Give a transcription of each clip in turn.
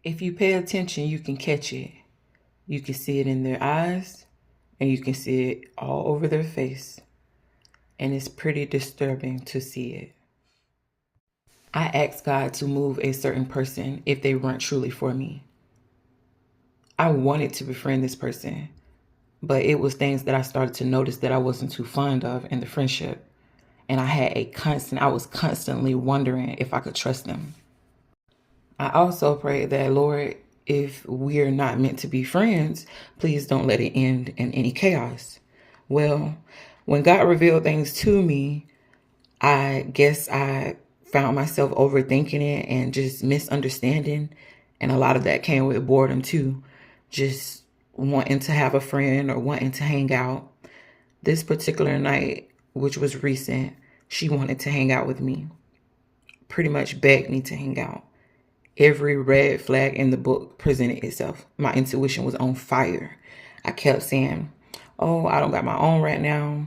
If you pay attention, you can catch it. You can see it in their eyes, and you can see it all over their face. And it's pretty disturbing to see it. I asked God to move a certain person if they weren't truly for me. I wanted to befriend this person, but it was things that I started to notice that I wasn't too fond of in the friendship. And I was constantly wondering if I could trust them. I also prayed that, Lord, if we're not meant to be friends, please don't let it end in any chaos. Well, when God revealed things to me, I guess I found myself overthinking it and just misunderstanding. And a lot of that came with boredom too. Just wanting to have a friend or wanting to hang out. This particular night, which was recent, she wanted to hang out with me. Pretty much begged me to hang out. Every red flag in the book presented itself. My intuition was on fire. I kept saying, oh, I don't got my own right now.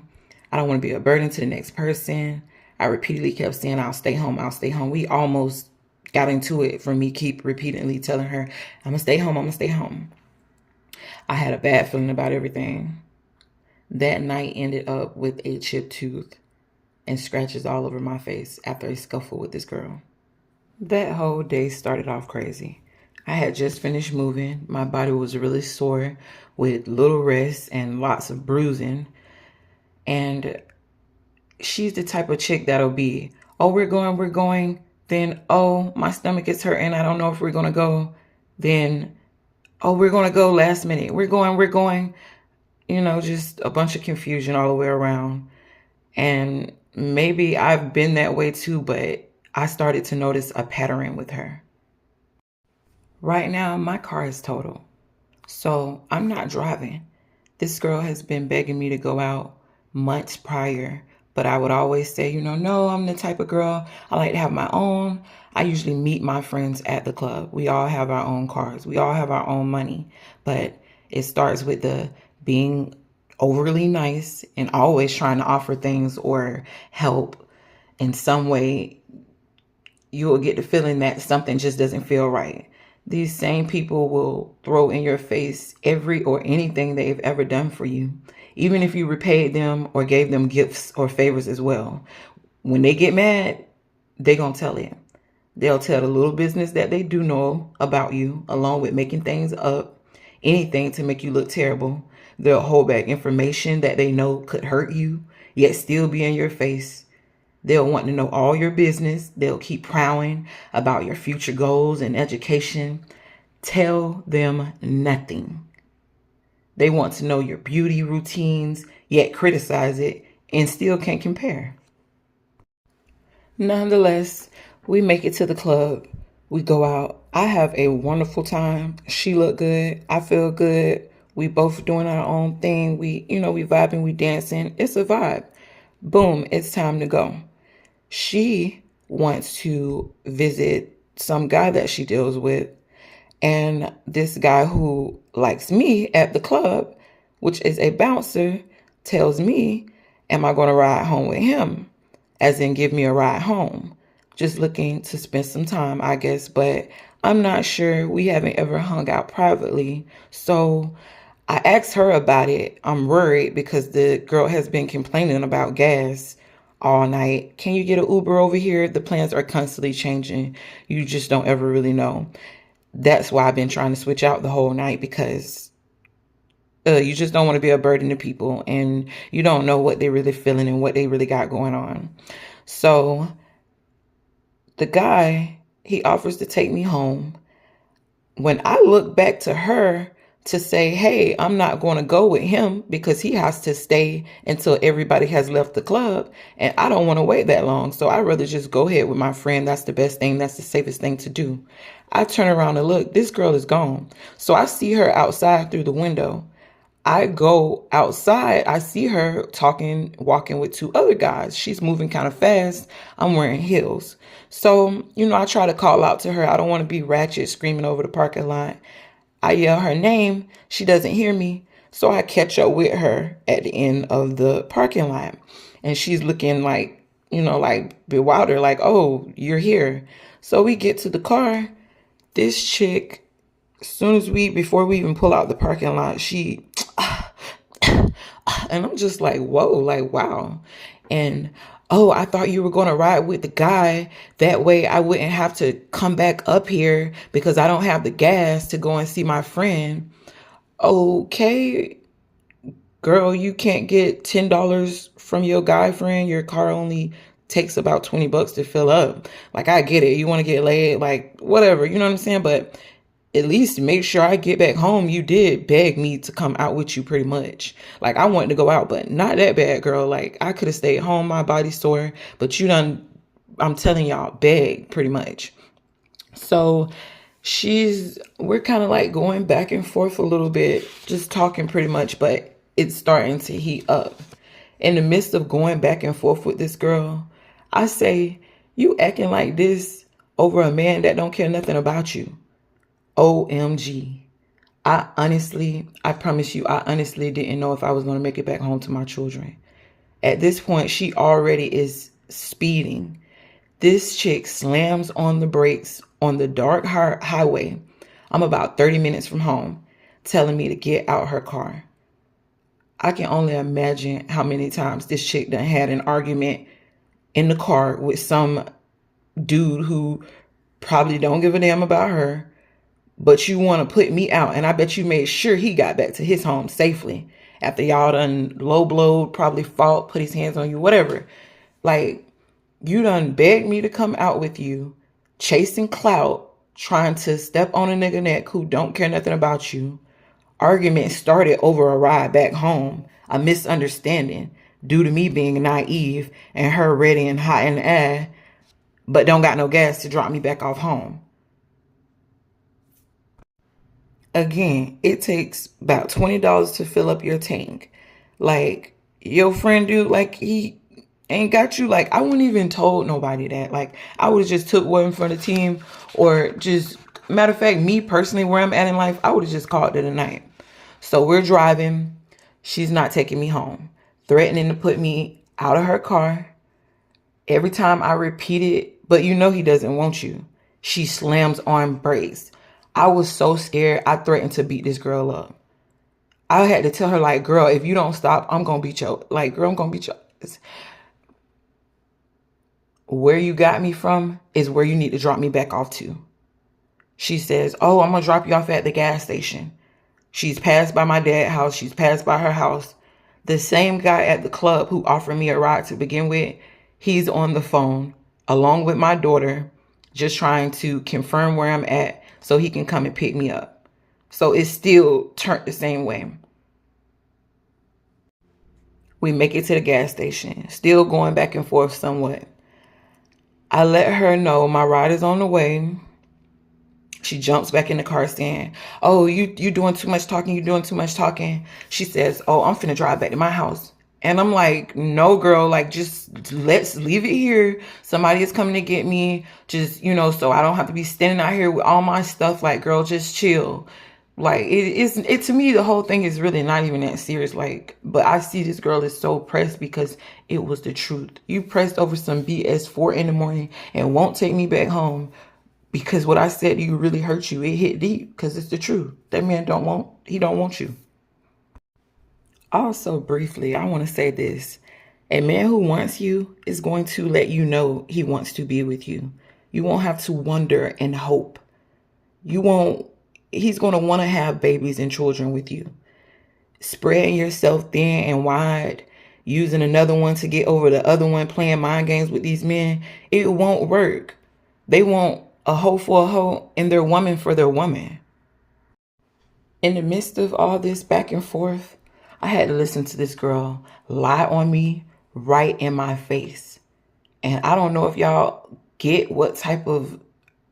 I don't want to be a burden to the next person. I repeatedly kept saying, I'll stay home, I'll stay home. We almost got into it from me keep repeatedly telling her, I'm going to stay home, I'm going to stay home. I had a bad feeling about everything. That night ended up with a chipped tooth and scratches all over my face after a scuffle with this girl. That whole day started off crazy. I had just finished moving. My body was really sore with little rest and lots of bruising. And she's the type of chick that'll be, oh, we're going. Then, oh, my stomach is hurting. I don't know if we're going to go. Then, oh, we're going to go last minute. We're going. You know, just a bunch of confusion all the way around. And maybe I've been that way too, but I started to notice a pattern with her. Right now, my car is total, so I'm not driving. This girl has been begging me to go out months prior, but I would always say, no, I'm the type of girl, I like to have my own. I usually meet my friends at the club. We all have our own cars. We all have our own money, but it starts with the being overly nice and always trying to offer things or help in some way. You will get the feeling that something just doesn't feel right. These same people will throw in your face every or anything they've ever done for you, even if you repaid them or gave them gifts or favors as well. When they get mad, they're going to tell it. They'll tell the little business that they do know about you, along with making things up, anything to make you look terrible. They'll hold back information that they know could hurt you, yet still be in your face. They'll want to know all your business. They'll keep prowling about your future goals and education. Tell them nothing. They want to know your beauty routines, yet criticize it and still can't compare. Nonetheless, we make it to the club. We go out. I have a wonderful time. She look good. I feel good. We both doing our own thing. We vibing, we dancing. It's a vibe. Boom, it's time to go. She wants to visit some guy that she deals with. And this guy who likes me at the club, which is a bouncer, tells me, am I going to ride home with him? As in give me a ride home. Just looking to spend some time, I guess. But I'm not sure. We haven't ever hung out privately. So I asked her about it. I'm worried because the girl has been complaining about gas all night. Can you get an Uber over here? The plans are constantly changing. You just don't ever really know. That's why I've been trying to switch out the whole night, because you just don't want to be a burden to people, and you don't know what they're really feeling and what they really got going on. So the guy, he offers to take me home. When I look back to her to say, hey, I'm not going to go with him because he has to stay until everybody has left the club. And I don't want to wait that long. So I'd rather just go ahead with my friend. That's the best thing. That's the safest thing to do. I turn around and look, this girl is gone. So I see her outside through the window. I go outside. I see her walking with two other guys. She's moving kind of fast. I'm wearing heels. So, I try to call out to her. I don't want to be ratchet screaming over the parking lot. I yell her name. She doesn't hear me. So I catch up with her at the end of the parking lot. And she's looking like bewildered, like, oh, you're here. So we get to the car. This chick As soon as before we even pull out the parking lot, she, and I'm just like, whoa, like, wow. And, oh, I thought you were going to ride with the guy. That way I wouldn't have to come back up here because I don't have the gas to go and see my friend. Okay, girl, you can't get $10 from your guy friend. Your car only takes about $20 to fill up. Like, I get it. You want to get laid, like, whatever, you know what I'm saying? But at least make sure I get back home. You did beg me to come out with you pretty much. Like, I wanted to go out, but not that bad, girl. Like, I could have stayed home, my body sore, but you done, I'm telling y'all, beg pretty much. So we're kind of like going back and forth a little bit, just talking pretty much, but it's starting to heat up. In the midst of going back and forth with this girl, I say, you acting like this over a man that don't care nothing about you. OMG. I promise you, I honestly didn't know if I was going to make it back home to my children. At this point, she already is speeding. This chick slams on the brakes on the dark highway. I'm about 30 minutes from home, telling me to get out her car. I can only imagine how many times this chick done had an argument in the car with some dude who probably don't give a damn about her, but you want to put me out. And I bet you made sure he got back to his home safely after y'all done low blowed, probably fought, put his hands on you, whatever. Like, you done begged me to come out with you, chasing clout, trying to step on a nigga neck who don't care nothing about you. Argument started over a ride back home, a misunderstanding due to me being naive and her ready and hot in the air, but don't got no gas to drop me back off home. Again, it takes about $20 to fill up your tank. Like, your friend dude, like, he ain't got you. Like, I wouldn't even told nobody that. Like, I would have just took one for the team, or just, matter of fact, me personally, where I'm at in life, I would have just called it a night. So we're driving. She's not taking me home, threatening to put me out of her car. Every time I repeat it, but you know he doesn't want you, she slams on brakes. I was so scared, I threatened to beat this girl up. I had to tell her, like, girl, if you don't stop, I'm going to beat you. Like, girl, I'm going to beat you. Where you got me from is where you need to drop me back off to. She says, oh, I'm going to drop you off at the gas station. She's passed by my dad's house. She's passed by her house. The same guy at the club who offered me a ride to begin with, he's on the phone along with my daughter, just trying to confirm where I'm at so he can come and pick me up. So it's still turned the same way. We make it to the gas station, still going back and forth somewhat. I let her know my ride is on the way. She jumps back in the car saying, oh, you doing too much talking. You doing too much talking. She says, oh, I'm finna drive back to my house. And I'm like, no, girl, like, just let's leave it here. Somebody is coming to get me. Just, so I don't have to be standing out here with all my stuff. Like, girl, just chill. Like, it to me, the whole thing is really not even that serious. Like, but I see this girl is so pressed because it was the truth. You pressed over some BS 4 in the morning and won't take me back home because what I said to you really hurt you. It hit deep because it's the truth. That man don't want you. Also, briefly, I want to say this. A man who wants you is going to let you know he wants to be with you. You won't have to wonder and hope. He's going to want to have babies and children with you. Spreading yourself thin and wide, using another one to get over the other one, playing mind games with these men, it won't work. They want a hoe for a hoe and their woman for their woman. In the midst of all this back and forth, I had to listen to this girl lie on me right in my face. And I don't know if y'all get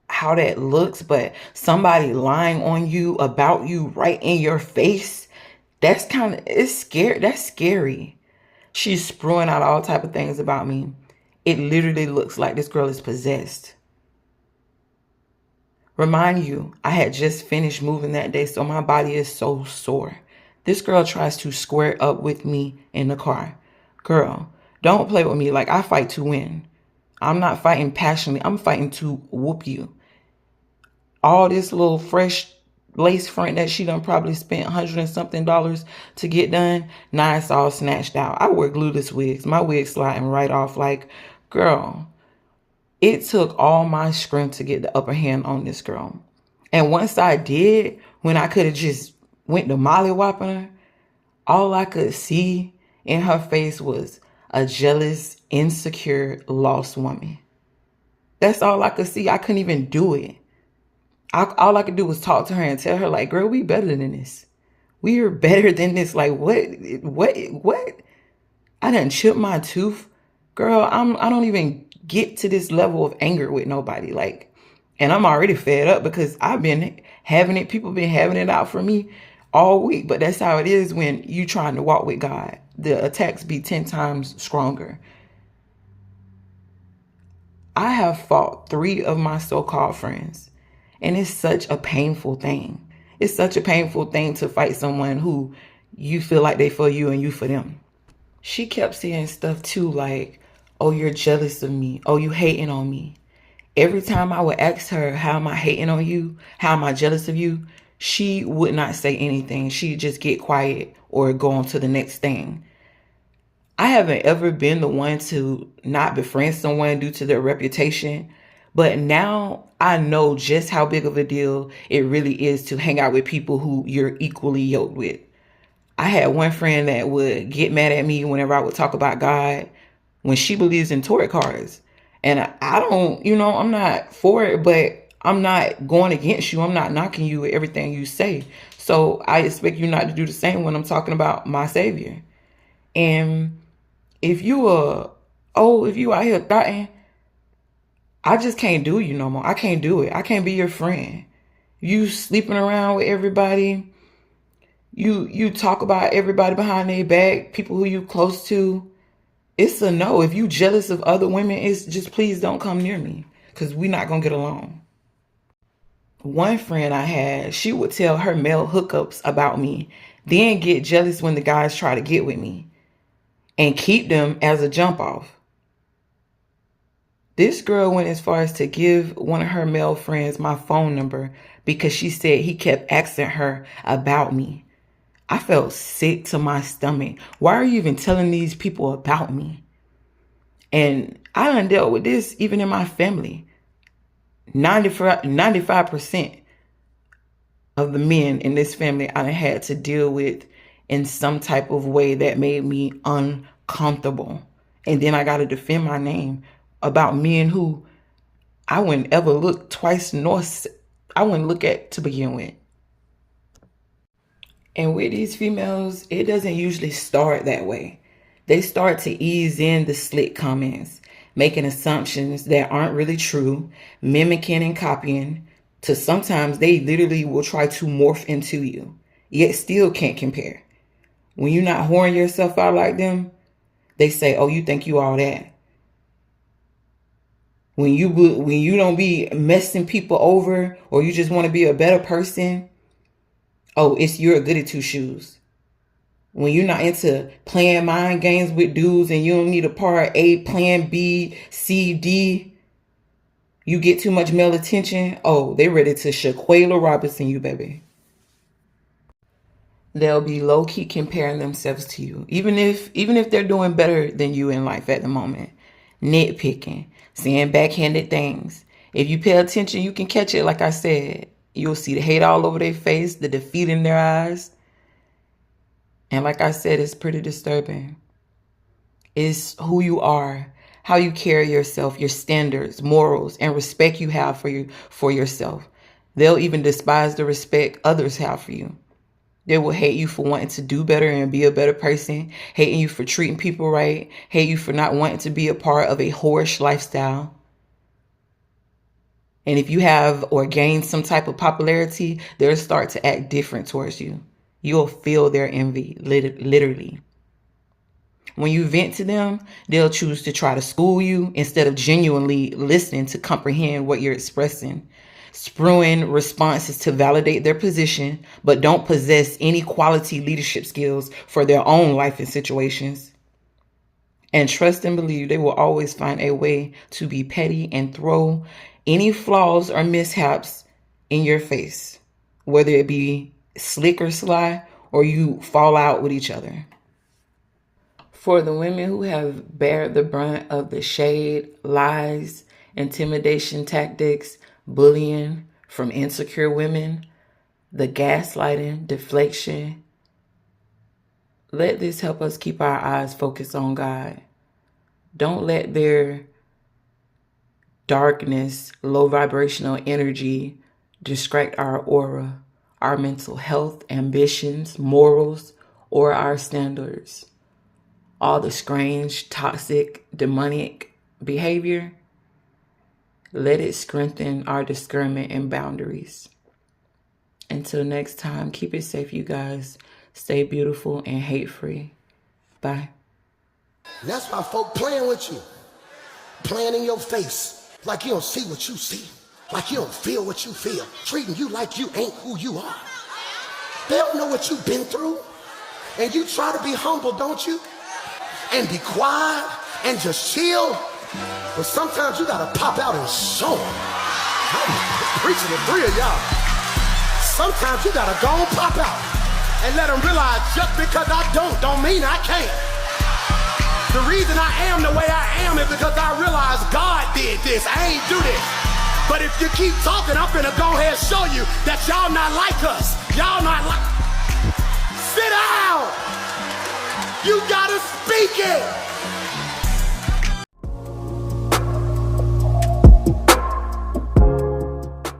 how that looks, but somebody lying on you about you right in your face, it's scary. That's scary. She's spewing out all type of things about me. It literally looks like this girl is possessed. Remind you, I had just finished moving that day, so my body is so sore. This girl tries to square up with me in the car. Girl, don't play with me. Like, I fight to win. I'm not fighting passionately. I'm fighting to whoop you. All this little fresh lace front that she done probably spent $100 and something to get done. Now it's all snatched out. I wear glueless wigs. My wig sliding right off. Like, girl, it took all my strength to get the upper hand on this girl. And once I did, when I could have just went to mollywhopping her, all I could see in her face was a jealous, insecure, lost woman. That's all I could see. I couldn't even do it. All I could do was talk to her and tell her, like, girl, we better than this. We are better than this. Like, what? I done chipped my tooth. Girl, I don't even get to this level of anger with nobody. Like, and I'm already fed up because I've been having it. People been having it out for me all week. But that's how it is when you trying to walk with God. The attacks be 10 times stronger. I have fought 3 of my so-called friends. And it's such a painful thing. It's such a painful thing to fight someone who you feel like they for you and you for them. She kept saying stuff too like, oh, you're jealous of me. Oh, you hating on me. Every time I would ask her, how am I hating on you? How am I jealous of you? She would not say anything. She'd just get quiet or go on to the next thing. I haven't ever been the one to not befriend someone due to their reputation. But now I know just how big of a deal it really is to hang out with people who you're equally yoked with. I had one friend that would get mad at me whenever I would talk about God when she believes in tarot cards. And I don't, I'm not for it, but I'm not going against you. I'm not knocking you with everything you say. So I expect you not to do the same when I'm talking about my Savior. And if you out here thoughting, I just can't do you no more. I can't do it. I can't be your friend. You sleeping around with everybody. You talk about everybody behind their back, people who you close to. It's a no. If you jealous of other women, it's just please don't come near me because we're not going to get along. One friend I had, she would tell her male hookups about me, then get jealous when the guys try to get with me and keep them as a jump off. This girl went as far as to give one of her male friends my phone number because she said he kept asking her about me. I felt sick to my stomach. Why are you even telling these people about me? And I done dealt with this even in my family. 95% of the men in this family I done had to deal with in some type of way that made me uncomfortable. And then I got to defend my name about men who I wouldn't ever look twice north. I wouldn't look at to begin with. And with these females, it doesn't usually start that way. They start to ease in the slick comments, making assumptions that aren't really true, mimicking and copying, to sometimes they literally will try to morph into you, yet still can't compare. When you're not whoring yourself out like them, they say, oh, you think you all that. When you don't be messing people over or you just want to be a better person, oh, you're a goody two shoes. When you're not into playing mind games with dudes and you don't need a part A, plan B, C, D, you get too much male attention, oh, they ready to Shaquilla Robinson you, baby. They'll be low-key comparing themselves to you, even if they're doing better than you in life at the moment. Nitpicking, saying backhanded things. If you pay attention, you can catch it. Like I said, you'll see the hate all over their face, the defeat in their eyes. And like I said, it's pretty disturbing. It's who you are, how you carry yourself, your standards, morals, and respect you have for yourself. They'll even despise the respect others have for you. They will hate you for wanting to do better and be a better person, hating you for treating people right, hate you for not wanting to be a part of a whorish lifestyle. And if you have or gain some type of popularity, they'll start to act different towards you. You'll feel their envy, literally. When you vent to them, they'll choose to try to school you instead of genuinely listening to comprehend what you're expressing. Spewing responses to validate their position, but don't possess any quality leadership skills for their own life and situations. And trust and believe they will always find a way to be petty and throw any flaws or mishaps in your face. whether it be slick or sly, or you fall out with each other. For the women who have bear the brunt of the shade, lies, intimidation tactics, bullying from insecure women, the gaslighting, deflection, let this help us keep our eyes focused on God. Don't let their darkness, low vibrational energy distract our aura, our mental health, ambitions, morals, or our standards. All the strange, toxic, demonic behavior, let it strengthen our discernment and boundaries. Until next time, keep it safe, you guys. Stay beautiful and hate-free. Bye. That's why folk playing with you. Playing in your face like you don't see what you see. Like you don't feel what you feel. Treating you like you ain't who you are. They don't know what you've been through. And you try to be humble, don't you? And be quiet and just chill. But sometimes you gotta pop out and show them. I'm preaching to 3 of y'all. Sometimes you gotta go and pop out and let them realize just because I don't mean I can't. The reason I am the way I am is because I realize God did this. I ain't do this. But if you keep talking, I'm finna go ahead and show you that y'all not like us. Y'all not like... Sit down! You gotta speak it!